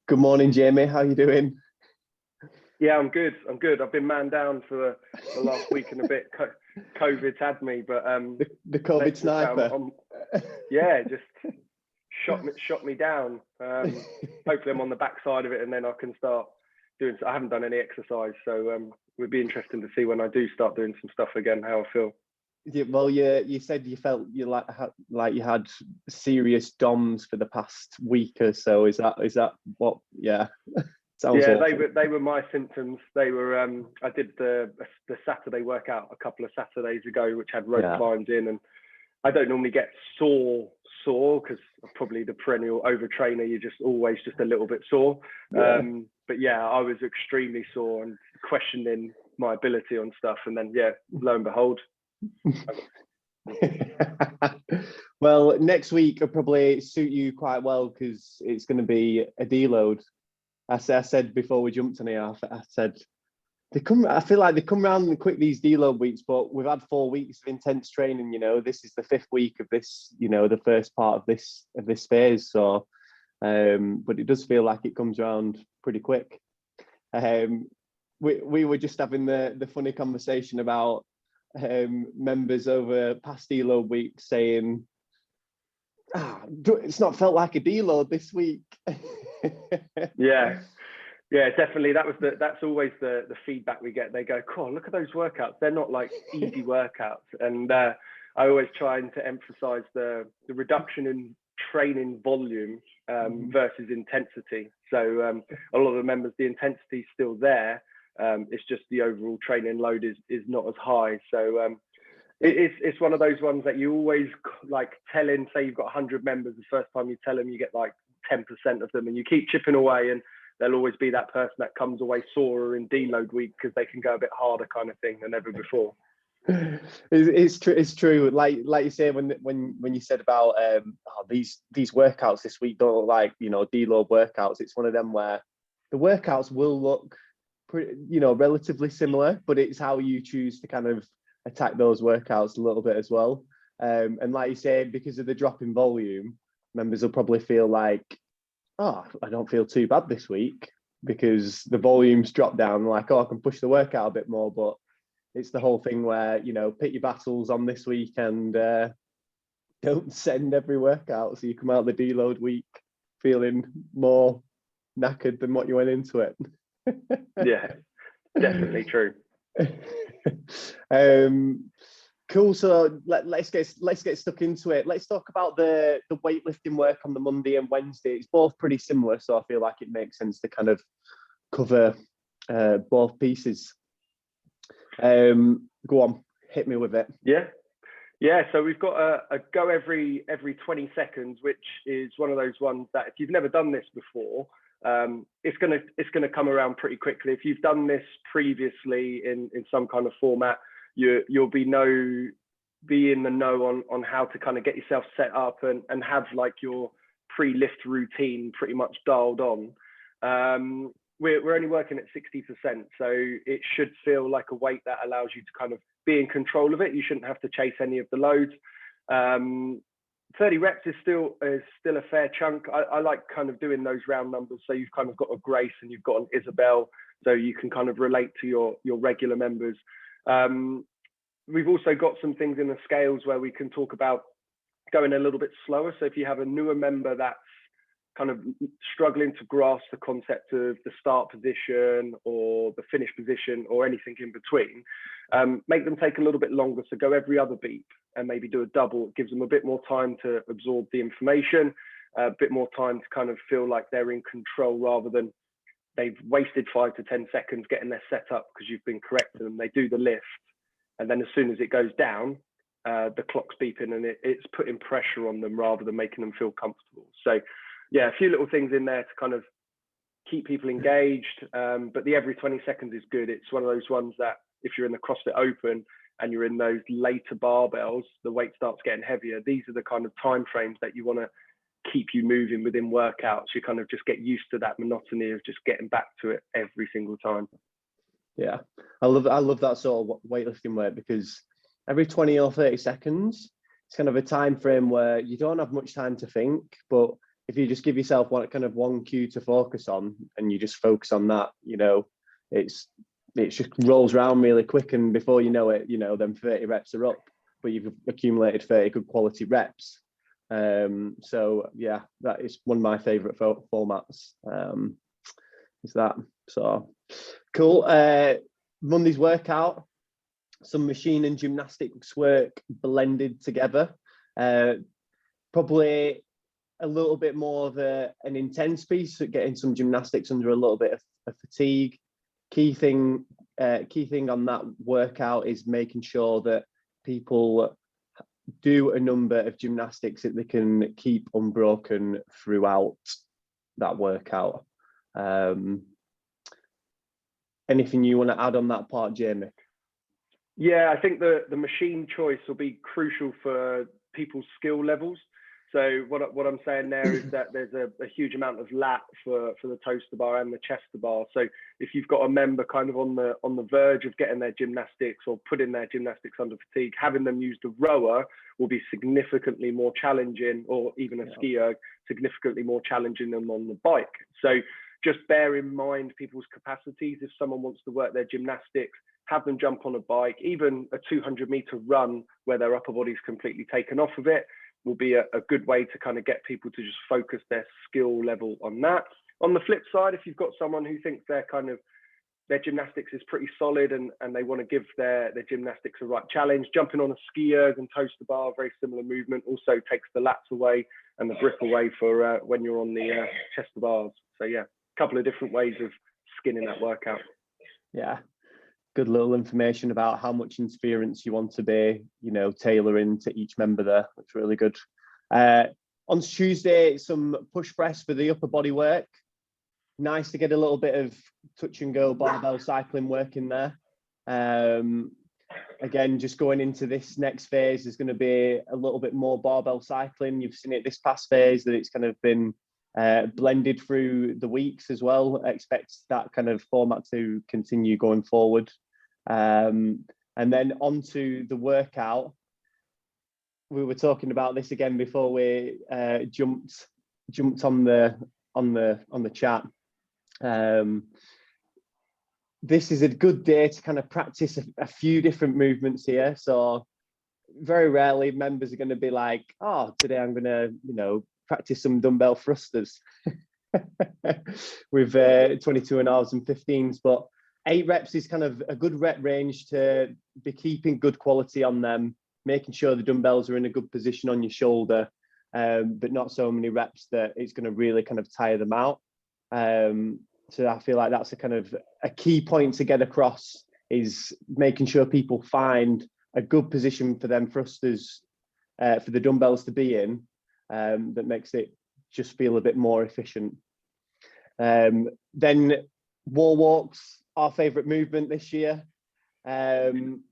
Good morning, Jamie. How you doing? Yeah, I'm good. I've been man down for the last week and a bit. COVID's had me, but the COVID sniper. Yeah, just shot me down. Hopefully, I'm on the backside of it, and then I can start doing. I haven't done any exercise, so it would be interesting to see when I do start doing some stuff again how I feel. Yeah, well, you said you felt you like you had serious DOMs for the past week or so. Is that what? Yeah. Sounds yeah, awful. they were my symptoms. They were. I did the Saturday workout a couple of Saturdays ago, which had rope climbs in, and I don't normally get sore because I'm probably the perennial overtrainer. You're just always just a little bit sore. Yeah. But yeah, I was extremely sore and questioning my ability on stuff, and then lo and behold. Well, next week will probably suit you quite well because it's going to be a deload. I said before we jumped on here, I said I feel like they come around quick, these deload weeks, but we've had 4 weeks of intense training. This is the 5th week of this, the first part of this phase. So but it does feel like it comes around pretty quick. We were just having the funny conversation about members over past deload weeks saying, it's not felt like a deload this week. yeah, definitely. That's always the feedback we get. They go, cool, look at those workouts. They're not like easy workouts. And I always try to emphasize the reduction in training volume versus intensity. So a lot of the members, the intensity is still there. It's just the overall training load is not as high. So it's one of those ones that you always like telling, say you've got 100 members, the first time you tell them, you get like 10% of them, and you keep chipping away, and there'll always be that person that comes away sorer in deload week because they can go a bit harder kind of thing than ever before. It's true. Like you say, when you said about these workouts this week don't look like deload workouts. It's one of them where the workouts will look pretty, relatively similar, but it's how you choose to kind of attack those workouts a little bit as well. And like you say, because of the drop in volume, members will probably feel like, I don't feel too bad this week because the volume's dropped down. Like, I can push the workout a bit more. But it's the whole thing where, pick your battles on this week and don't send every workout. So you come out the deload week feeling more knackered than what you went into it. Yeah, definitely true. Cool. So let's get stuck into it. Let's talk about the weightlifting work on the Monday and Wednesday. It's both pretty similar, so I feel like it makes sense to kind of cover both pieces. Go on, hit me with it. Yeah. So we've got a go every 20 seconds, which is one of those ones that if you've never done this before, it's gonna come around pretty quickly. If you've done this previously in some kind of format, you'll be in the know on how to kind of get yourself set up and have like your pre-lift routine pretty much dialed on. We're only working at 60%, so it should feel like a weight that allows you to kind of be in control of it. You shouldn't have to chase any of the loads. 30 reps is still a fair chunk. I like kind of doing those round numbers, so you've kind of got a Grace and you've got an Isabel, so you can kind of relate to your regular members. We've also got some things in the scales where we can talk about going a little bit slower. So if you have a newer member that's kind of struggling to grasp the concept of the start position or the finish position or anything in between, make them take a little bit longer. So go every other beat and maybe do a double. It gives them a bit more time to absorb the information, a bit more time to kind of feel like they're in control rather than they've wasted 5 to 10 seconds getting their setup because you've been correcting them. They do the lift, and then as soon as it goes down, the clock's beeping and it's putting pressure on them rather than making them feel comfortable. So yeah, a few little things in there to kind of keep people engaged. But the every 20 seconds is good. It's one of those ones that if you're in the CrossFit Open and you're in those later barbells, the weight starts getting heavier. These are the kind of time frames that you want to keep you moving within workouts. You kind of just get used to that monotony of just getting back to it every single time. Yeah, I love that sort of weightlifting work because every 20 or 30 seconds, it's kind of a time frame where you don't have much time to think, but if you just give yourself one cue to focus on, and you just focus on that, you know, it just rolls around really quick, and before you know it, you know, then 30 reps are up, but you've accumulated 30 good quality reps. So yeah, that is one of my favorite formats. Is that. So cool. Monday's workout, some machine and gymnastics work blended together. Probably a little bit more of an intense piece, so getting some gymnastics under a little bit of fatigue. Key thing on that workout is making sure that people do a number of gymnastics that they can keep unbroken throughout that workout. Anything you want to add on that part, Jamie? Yeah, I think the machine choice will be crucial for people's skill levels. So what I'm saying there is that there's a huge amount of lat for the toaster bar and the chester bar. So if you've got a member kind of on the verge of getting their gymnastics or putting their gymnastics under fatigue, having them use the rower will be significantly more challenging, or even a ski erg, significantly more challenging than on the bike. So just bear in mind people's capacities. If someone wants to work their gymnastics, have them jump on a bike. Even a 200-meter run where their upper body's completely taken off of it will be a good way to kind of get people to just focus their skill level on that. On the flip side, if you've got someone who thinks their gymnastics is pretty solid and they want to give their gymnastics a right challenge, jumping on a ski erg and toaster bar, very similar movement, also takes the lats away and the grip away for when you're on the chester bars. So yeah, a couple of different ways of skinning that workout. Yeah, good little information about how much interference you want to be, you know, tailoring to each member there. That's really good. On Tuesday, some push press for the upper body work. Nice to get a little bit of touch and go barbell cycling work in there. Again, just going into this next phase, there's going to be a little bit more barbell cycling. You've seen it this past phase that it's kind of been blended through the weeks as well. I expect that kind of format to continue going forward. And then onto the workout. We were talking about this again before we jumped on the chat. This is a good day to kind of practice a few different movements here. So very rarely members are going to be like, oh, today I'm going to, you know, practice some dumbbell thrusters with 22.5s and 15s, but 8 reps is kind of a good rep range to be keeping good quality on them, making sure the dumbbells are in a good position on your shoulder, but not so many reps that it's going to really kind of tire them out. So I feel like that's a kind of a key point to get across, is making sure people find a good position for them thrusters, for the dumbbells to be in, that makes it just feel a bit more efficient. Then wall walks, our favorite movement this year. Again,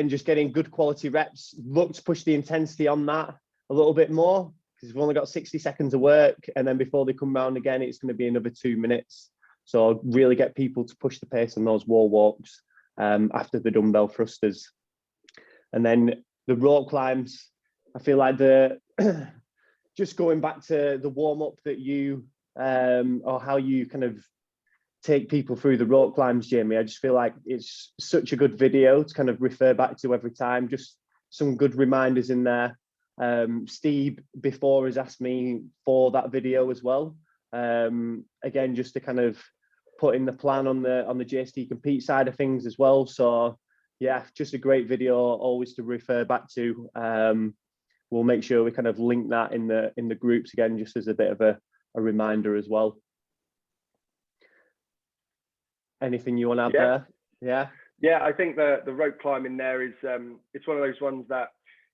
just getting good quality reps. Look to push the intensity on that a little bit more, because we've only got 60 seconds of work, and then before they come round again, it's going to be another 2 minutes. So really get people to push the pace on those wall walks after the dumbbell thrusters. And then the rope climbs, I feel like just going back to the warm up that you, or how you kind of take people through the rope climbs, Jamie, I just feel like it's such a good video to kind of refer back to every time. Just some good reminders in there. Steve before has asked me for that video as well. Again, just to kind of put in the plan on the JST Compete side of things as well. So yeah, just a great video always to refer back to. We'll make sure we kind of link that in the groups again, just as a bit of a reminder as well. Anything you want to add there? Yeah, I think the rope climbing there is it's one of those ones that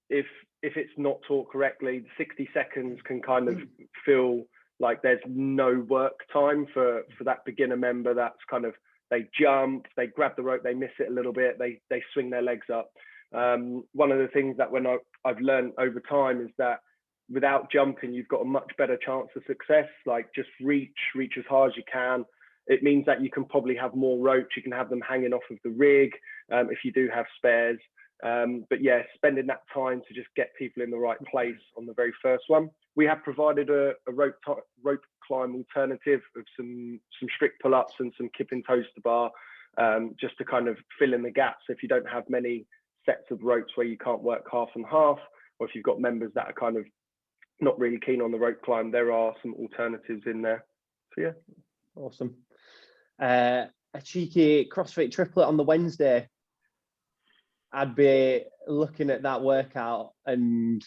if it's not taught correctly, 60 seconds can kind of feel like there's no work time for that beginner member. That's kind of, they jump, they grab the rope, they miss it a little bit, they swing their legs up. One of the things that I've learned over time is that without jumping, you've got a much better chance of success. Like, just reach as hard as you can. It means that you can probably have more ropes. You can have them hanging off of the rig if you do have spares. But yeah, spending that time to just get people in the right place on the very first one we have provided a rope climb alternative of some strict pull-ups and some kipping toes to bar, just to kind of fill in the gaps if you don't have many sets of ropes where you can't work half and half, or if you've got members that are kind of not really keen on the rope climb, there are some alternatives in there. So yeah. Awesome. A cheeky CrossFit Triplet on the Wednesday. I'd be looking at that workout and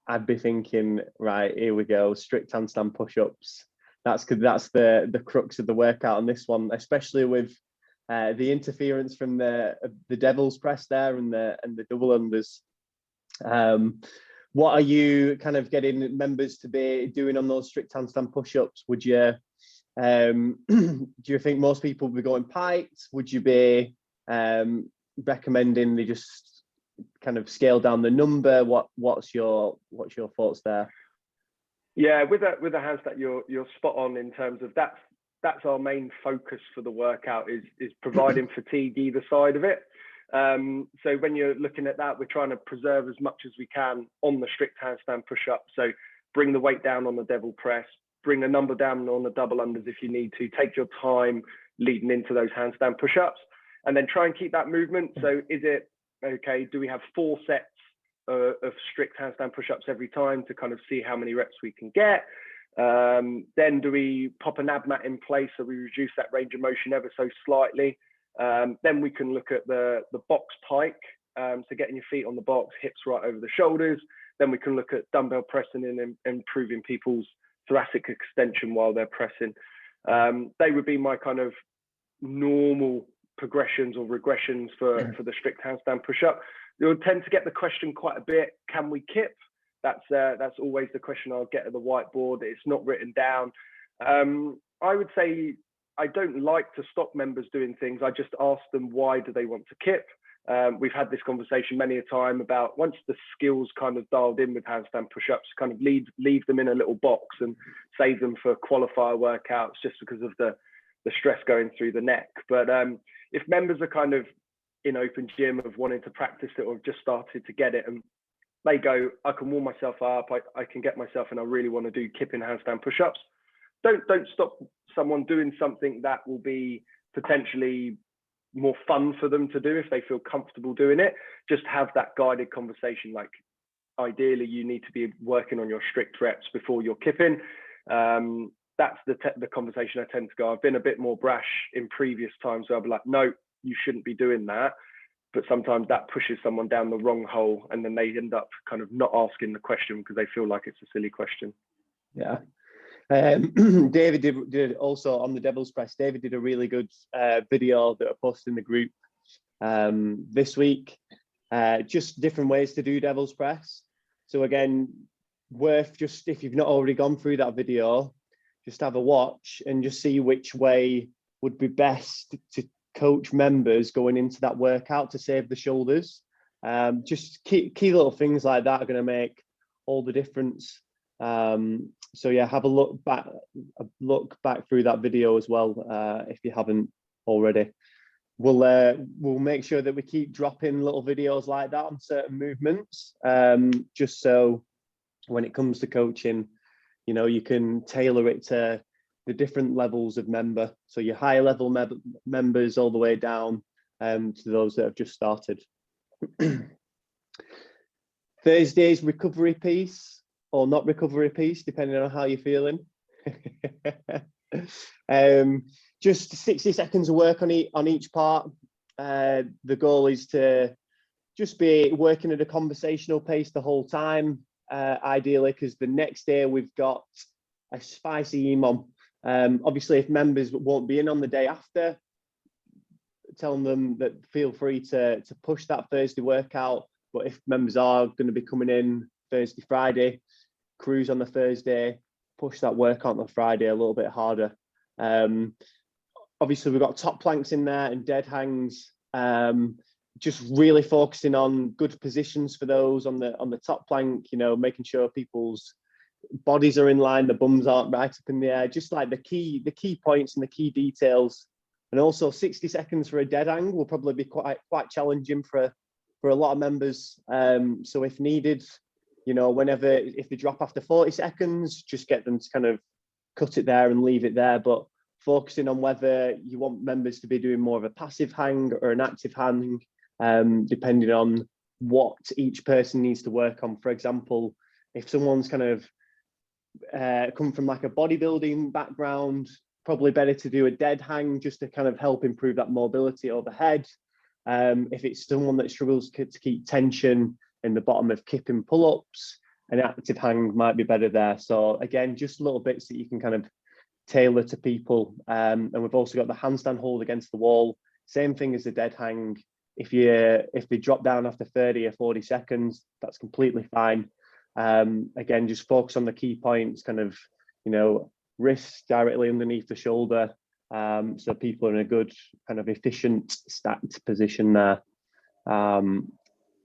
I'd be thinking, right, here we go, strict handstand push-ups. That's the crux of the workout on this one, especially with the interference from the devil's press there and the double unders. What are you kind of getting members to be doing on those strict handstand push-ups? Would you do you think most people would be going pikes? Would you be recommending they just kind of scale down the number? What's your thoughts there? Yeah, with a handstand, you're spot on in terms of that's our main focus for the workout is providing fatigue either side of it. So when you're looking at that, we're trying to preserve as much as we can on the strict handstand push-up. So bring the weight down on the devil press, bring the number down on the double unders if you need to, take your time leading into those handstand push-ups, and then try and keep that movement. So is it, okay, do we have 4 sets of strict handstand push-ups every time to kind of see how many reps we can get? Then do we pop an ab mat in place so we reduce that range of motion ever so slightly? Then we can look at the box pike, so getting your feet on the box, hips right over the shoulders. Then we can look at dumbbell pressing and improving people's thoracic extension while they're pressing. They would be my kind of normal progressions or regressions for the strict handstand push-up. You'll tend to get the question quite a bit, can we kip? That's always the question I'll get at the whiteboard. It's not written down. I would say I don't like to stop members doing things. I just ask them, why do they want to kip? We've had this conversation many a time about once the skills kind of dialed in with handstand push-ups, kind of leave them in a little box and save them for qualifier workouts just because of the stress going through the neck. But if members are kind of in open gym of wanting to practice it or have just started to get it and they go, I can warm myself up, I can get myself, and I really want to do kipping handstand push-ups. Don't stop someone doing something that will be potentially more fun for them to do if they feel comfortable doing it. Just have that guided conversation. Like, ideally, you need to be working on your strict reps before you're kipping. That's the conversation I tend to go. I've been a bit more brash in previous times where I'll be like, no, you shouldn't be doing that. But sometimes that pushes someone down the wrong hole, and then they end up kind of not asking the question because they feel like it's a silly question. Yeah. David did also on the devil's press. David did a really good video that I posted in the group this week. Just different ways to do devil's press. So again, worth just, if you've not already gone through that video, just have a watch and just see which way would be best to coach members going into that workout to save the shoulders. Just key little things like that are going to make all the difference. So yeah, have a look back through that video as well if you haven't already. We'll make sure that we keep dropping little videos like that on certain movements, just so when it comes to coaching, you know, you can tailor it to the different levels of member. So your higher level members all the way down to those that have just started. Thursday's recovery piece, or not recovery piece, depending on how you're feeling. Just 60 seconds of work on each part. The goal is to just be working at a conversational pace the whole time, ideally, because the next day we've got a spicy EMOM. Obviously, if members won't be in on the day after, telling them that feel free to push that Thursday workout. But if members are going to be coming in Thursday, Friday, cruise on the Thursday, push that workout on the Friday a little bit harder. Obviously, we've got top planks in there and dead hangs. Just really focusing on good positions for those on the top plank. You know, making sure people's bodies are in line, the bums aren't right up in the air. Just like the key points and the key details. And also 60 seconds for a dead hang will probably be quite challenging for a lot of members. So if needed, you know, whenever, if they drop after 40 seconds, just get them to kind of cut it there and leave it there. But focusing on whether you want members to be doing more of a passive hang or an active hang, depending on what each person needs to work on. For example, if someone's kind of come from like a bodybuilding background, probably better to do a dead hang just to kind of help improve that mobility overhead. If it's someone that struggles to keep tension in the bottom of kipping pull-ups, an active hang might be better there. So again, just little bits that you can kind of tailor to people. And we've also got the handstand hold against the wall. Same thing as the dead hang. If they drop down after 30 or 40 seconds, that's completely fine. Again, just focus on the key points, kind of, you know, wrists directly underneath the shoulder. So people are in a good kind of efficient stacked position there.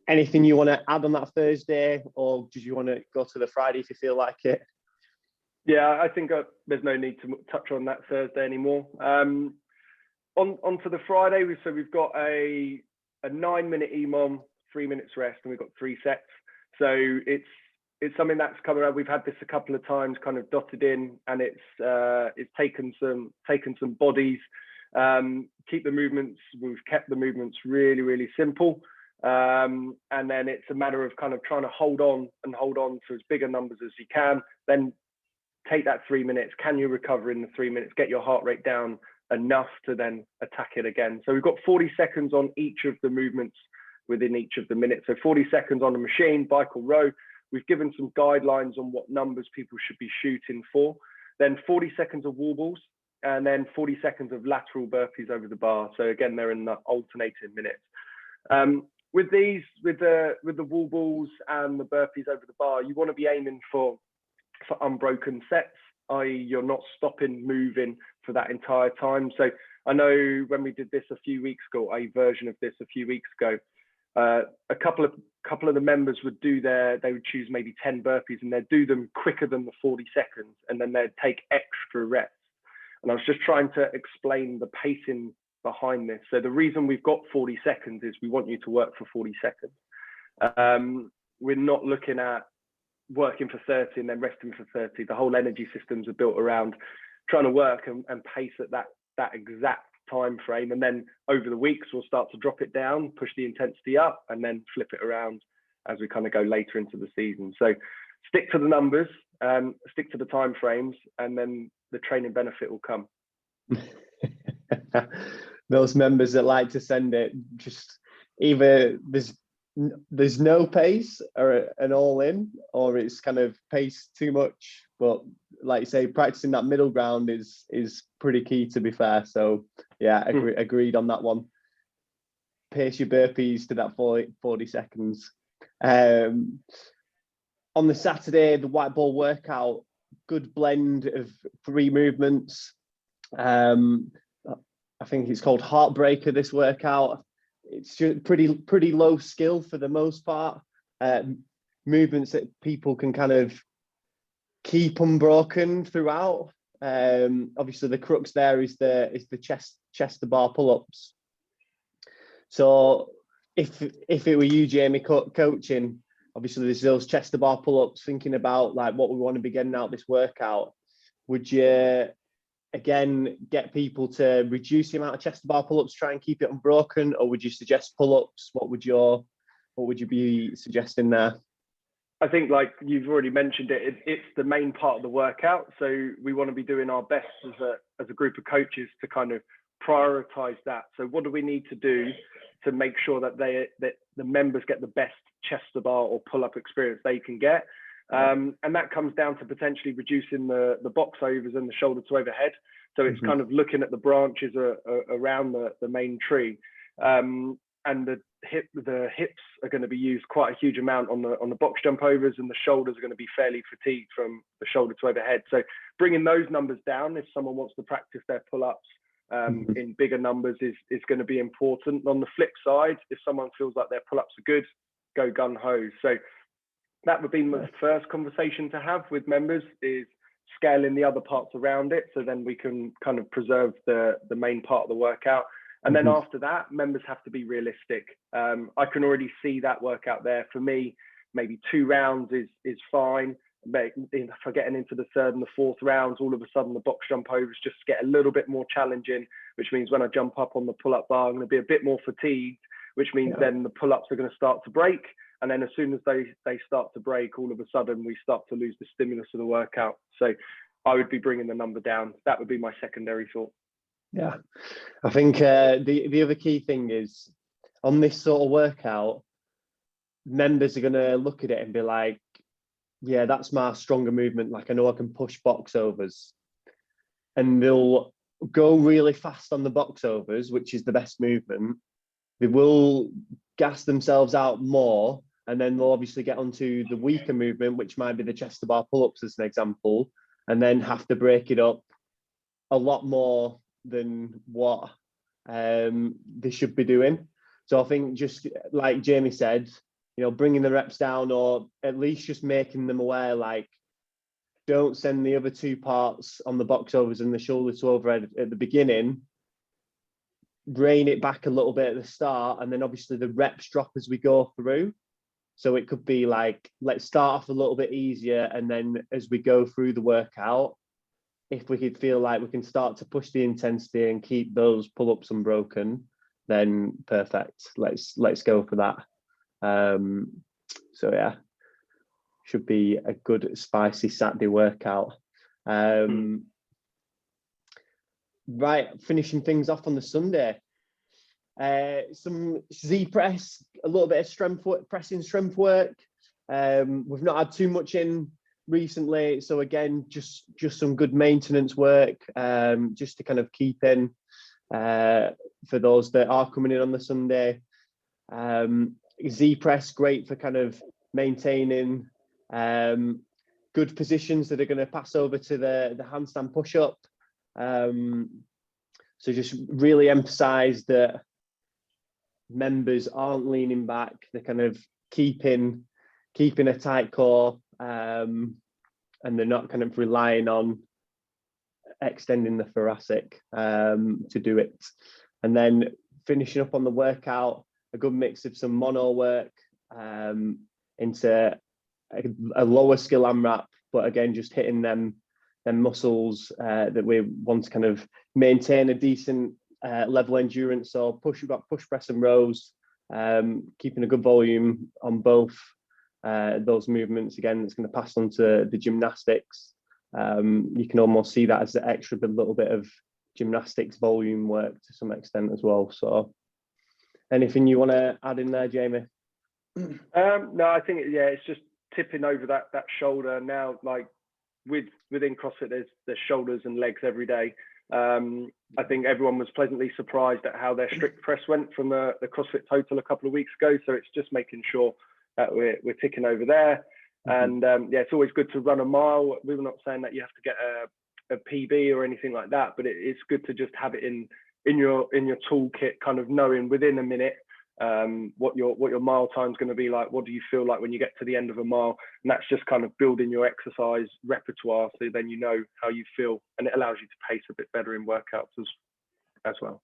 Anything you want to add on that Thursday, or did you want to go to the Friday if you feel like it? Yeah, I think there's no need to touch on that Thursday anymore. On to the Friday, we've got a 9-minute EMOM, 3 minutes rest, and we've got 3 sets. So it's something that's come around. We've had this a couple of times, kind of dotted in, and it's taken some bodies. Keep the movements. We've kept the movements really, really simple. And then it's a matter of kind of trying to hold on to as big a numbers as you can. Then take that 3 minutes. Can you recover in the 3 minutes? Get your heart rate down enough to then attack it again. So we've got 40 seconds on each of the movements within each of the minutes. So 40 seconds on a machine, bike or row. We've given some guidelines on what numbers people should be shooting for. Then 40 seconds of wall balls, and then 40 seconds of lateral burpees over the bar. So again, they're in the alternating minutes. With the wall balls and the burpees over the bar, you want to be aiming for unbroken sets, i.e. you're not stopping moving for that entire time. So I know when we did this a few weeks ago, a version of this a few weeks ago, a couple of the members would they would choose maybe 10 burpees, and they'd do them quicker than the 40 seconds, and then they'd take extra reps. And I was just trying to explain the pacing behind this. So the reason we've got 40 seconds is we want you to work for 40 seconds. We're not looking at working for 30 and then resting for 30. The whole energy systems are built around trying to work and pace at that exact time frame, and then over the weeks we'll start to drop it down, push the intensity up, and then flip it around as we kind of go later into the season. So stick to the numbers, stick to the time frames, and then the training benefit will come. Those members that like to send it, just either there's no pace or an all in, or it's kind of pace too much. But like you say, practicing that middle ground is pretty key, to be fair. So yeah, agreed on that one. Pace your burpees to that 40 seconds. On the Saturday, the white ball workout, good blend of 3 movements. I think it's called Heartbreaker, this workout. It's just pretty low skill for the most part. Movements that people can kind of keep unbroken throughout. Obviously the crux there is the chest to bar pull-ups. So if it were you, Jamie, coaching, obviously there's those chest to bar pull-ups, thinking about like what we want to be getting out of this workout. Would you again get people to reduce the amount of chest to bar pull-ups, try and keep it unbroken, or would you suggest pull-ups? What would you be suggesting there? I think, like you've already mentioned it's the main part of the workout. So we want to be doing our best as a group of coaches to kind of prioritize that. So what do we need to do to make sure that the members get the best chest to bar or pull-up experience they can get? And that comes down to potentially reducing the box overs and the shoulder to overhead. So it's kind of looking at the branches around the main tree. And the hips are going to be used quite a huge amount on the box jump overs, and the shoulders are going to be fairly fatigued from the shoulder to overhead. So bringing those numbers down, if someone wants to practice their pull-ups in bigger numbers, is going to be important. On the flip side, if someone feels like their pull-ups are good, go gun-ho. So that would be my first conversation to have with members, is scaling the other parts around it, so then we can kind of preserve the main part of the workout. And then after that, members have to be realistic. I can already see that workout there. For me, maybe 2 rounds is fine. If I'm getting into the 3rd and the 4th rounds, all of a sudden the box jump overs just get a little bit more challenging, which means when I jump up on the pull-up bar, I'm going to be a bit more fatigued, which means then the pull-ups are going to start to break. And then as soon as they start to break, all of a sudden we start to lose the stimulus of the workout. So I would be bringing the number down. That would be my secondary thought. Yeah, I think the other key thing is on this sort of workout, members are going to look at it and be like, yeah, that's my stronger movement. Like, I know I can push box overs, and they'll go really fast on the box overs, which is the best movement. They will gas themselves out more, and then they'll obviously get onto the weaker movement, which might be the chest to bar pull-ups as an example, and then have to break it up a lot more than what they should be doing. So I think, just like Jamie said, you know, bringing the reps down, or at least just making them aware, like, don't send the other 2 parts on the box overs and the shoulder to overhead at the beginning. Rein it back a little bit at the start, and then obviously the reps drop as we go through. So it could be like, let's start off a little bit easier, and then as we go through the workout, if we could feel like we can start to push the intensity and keep those pull-ups unbroken, then perfect. Let's go for that. So yeah, should be a good spicy Saturday workout. Right, finishing things off on the Sunday. Some Z press, a little bit of strength work, pressing strength work. We've not had too much in recently, so again, just some good maintenance work, just to kind of keep in for those that are coming in on the Sunday. Z press, great for kind of maintaining good positions that are going to pass over to the handstand push up. So just really emphasize that members aren't leaning back, they're kind of keeping a tight core, and they're not kind of relying on extending the thoracic to do it. And then finishing up on the workout, a good mix of some mono work into a lower skill AMRAP, but again, just hitting them muscles that we want to kind of maintain a decent level endurance. So we've got push, press and rows, keeping a good volume on both those movements. Again, it's going to pass on to the gymnastics. You can almost see that as an extra little bit of gymnastics volume work to some extent as well. So anything you want to add in there, Jamie? No, I think, yeah, it's just tipping over that shoulder now. Like within CrossFit, there's shoulders and legs every day. I think everyone was pleasantly surprised at how their strict press went from the CrossFit Total a couple of weeks ago. So it's just making sure that we're ticking over there. And yeah, it's always good to run a mile. We were not saying that you have to get a PB or anything like that, but it's good to just have it in your toolkit, kind of knowing within a minute what your mile time is going to be like. What do you feel like when you get to the end of a mile? And that's just kind of building your exercise repertoire, so then you know how you feel, and it allows you to pace a bit better in workouts as well.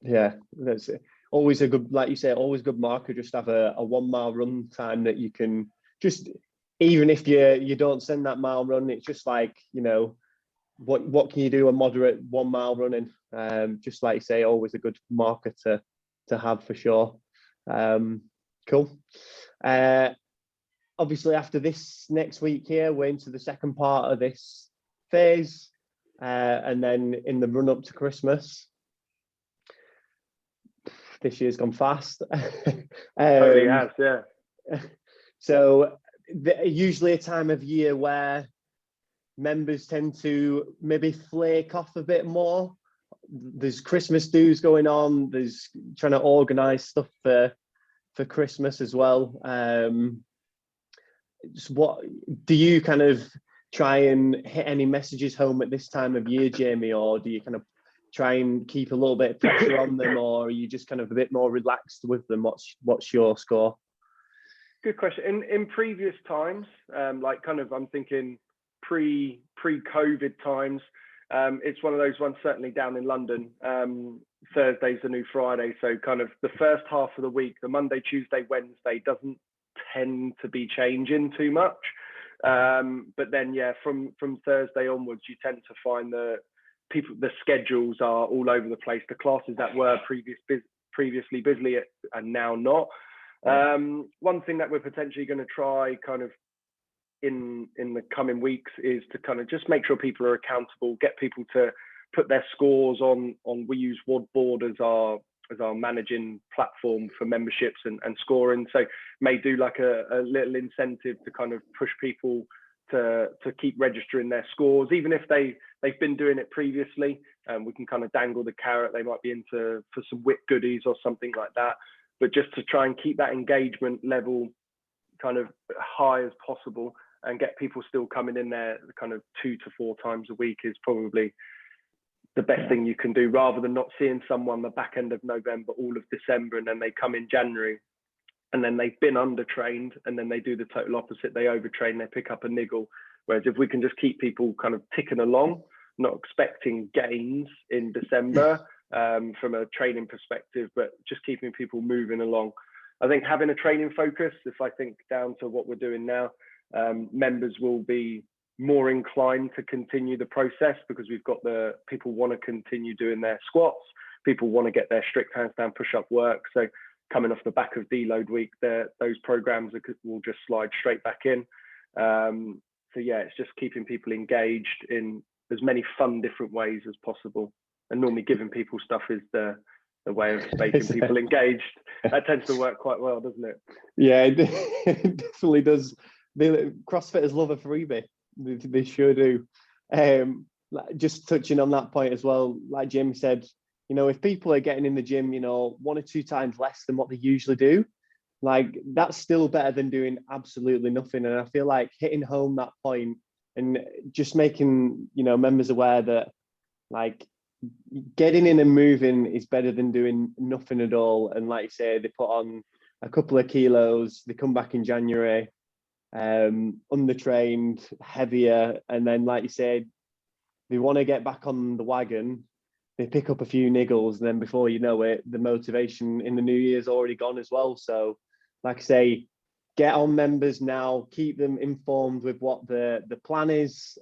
Yeah, that's always a good, like you say, always good marker. Just have a 1 mile run time that you can just, even if you don't send that mile run, it's just like, you know, what can you do a moderate 1 mile running? Just like you say, always a good marker to have for sure. Cool. Obviously, after this next week here, we're into the second part of this phase, and then in the run up to Christmas. This year's gone fast. Totally has, yeah. So usually a time of year where members tend to maybe flake off a bit more. There's Christmas dues going on. There's trying to organise stuff for Christmas as well. Just what do you kind of try and hit any messages home at this time of year, Jamie, or do you kind of try and keep a little bit of pressure on them, or are you just kind of a bit more relaxed with them? What's your score? Good question. In previous times, like kind of, I'm thinking pre-COVID times, it's one of those ones, certainly down in London. Thursday's the new Friday, so kind of the first half of the week, the Monday, Tuesday, Wednesday, doesn't tend to be changing too much. But then, yeah, from Thursday onwards, you tend to find the schedules are all over the place. The classes that were previously busy are now not. One thing that we're potentially going to try kind of in the coming weeks is to kind of just make sure people are accountable, get people to put their scores on. We use WODboard as our managing platform for memberships and scoring. So may do like a little incentive to kind of push people to keep registering their scores, even if they've been doing it previously. We can kind of dangle the carrot. They might be into for some WIT goodies or something like that. But just to try and keep that engagement level kind of high as possible and get people still coming in there kind of 2 to 4 times a week is probably the best thing you can do, rather than not seeing someone the back end of November, all of December, and then they come in January and then they've been undertrained and then they do the total opposite. They overtrain, they pick up a niggle. Whereas if we can just keep people kind of ticking along, not expecting gains in December from a training perspective, but just keeping people moving along. I think having a training focus, if I think down to what we're doing now, members will be more inclined to continue the process, because we've got the people want to continue doing their squats, people want to get their strict handstand push-up work. So coming off the back of deload week, those programs will just slide straight back in. So yeah, it's just keeping people engaged in as many fun different ways as possible, and normally giving people stuff is the way of making people engaged. That tends to work quite well, doesn't it? Yeah, it definitely does. The CrossFitters love a freebie. They sure do. Just touching on that point as well, like Jim said, you know, if people are getting in the gym, you know, 1 or 2 times less than what they usually do, like that's still better than doing absolutely nothing. And I feel like hitting home that point and just making, you know, members aware that like getting in and moving is better than doing nothing at all. And like you say, they put on a couple of kilos, they come back in January, undertrained, heavier, and then like you said, they want to get back on the wagon, they pick up a few niggles, and then before you know it, the motivation in the new year's already gone as well. So like I say, get on members now, keep them informed with what the plan is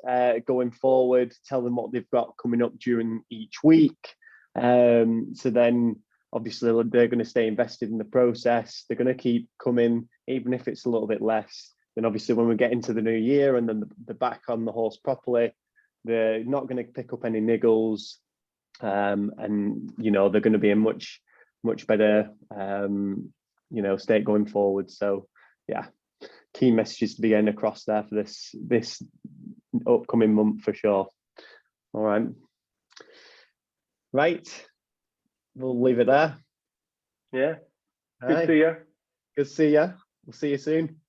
going forward, tell them what they've got coming up during each week, so then obviously they're going to stay invested in the process, they're going to keep coming even if it's a little bit less. Then obviously when we get into the new year and then they're back on the horse properly, they're not going to pick up any niggles, and you know they're going to be in much better you know state going forward. So yeah, key messages to be getting across there for this upcoming month for sure. All right, we'll leave it there. Yeah, good to see you. Good to see you. We'll see you soon.